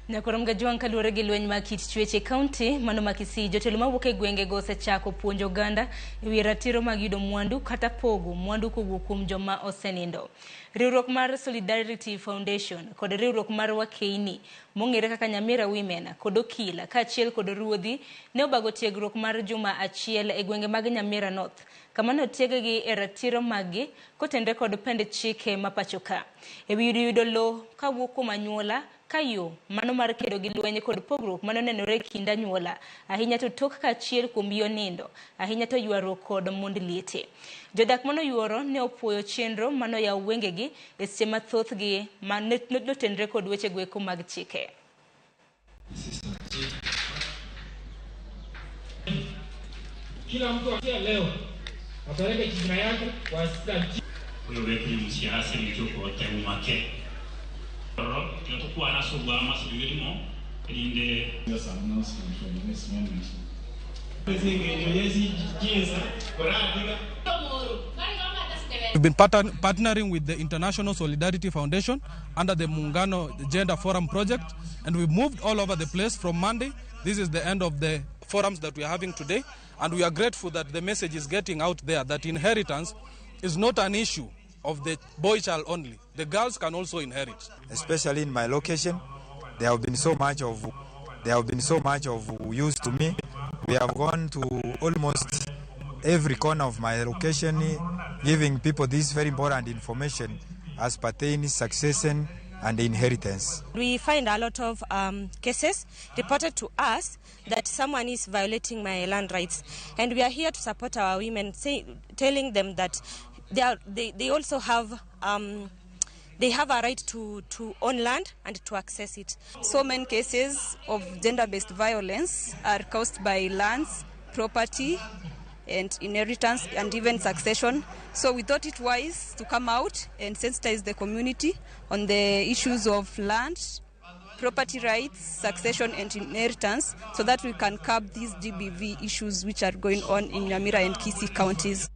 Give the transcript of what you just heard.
Na korom gajuang kaluwore gi lweny mag kit chweche kaunti mano ma Kisii, jotelo mawuok e gwenge go osechako puonjo oganda ewi ratiro mag yudo mwandu kata pogo mwandu kowuok kuom joma osenindo. Riwruok mar Solidarity Foundation kod riwruok mar Wakeini mong'ere kaka Nyamira Women kod okila kaachiel kod ruodhi ne obago tiegruok mar juma achiel e gwenge mag Nyamira North kama ne otieggi e ratiro maggi kotenore kod pend chike ma pacho ka ewi yudo lowo kawuok kuom anyuola kayo mano mar kedo gi lweny kod pogruok mano nenore kind anyuola ahinya to tok kaachiel kuom yo nindo ahinya to ywaruok kod mond liete. Jodak mano yuoro ne opuoyo chenro mano yaw wengegi e seche mathoth gi notenore kod weche gweko mag chike. Kila mtu akia leo apeleke kijana yake kwa assistant. Huyo wewe ni msiasa ni choko temake. Tunakuwa na soba masulimo inde yes announcement from this moment. We've been partnering with the International Solidarity Foundation under the Muungano Gender Forum project, and we've moved all over the place from Monday. This is the end of the forums that we are having today, and we are grateful that the message is getting out there that inheritance is not an issue of the boy child only. The girls can also inherit. Especially in my location, there have been so much of use to me. We have gone to almost every corner of my location, giving people this very important information as pertains succession and inheritance. We find a lot of cases reported to us that someone is violating my land rights, and we are here to support our women, telling them that they also have they have a right to own land and to access it. So many cases of gender-based violence are caused by lands, property, and inheritance, and even succession. So we thought it wise to come out and sensitize the community on the issues of land, property rights, succession, and inheritance, so that we can curb these GBV issues which are going on in Nyamira and Kisii counties.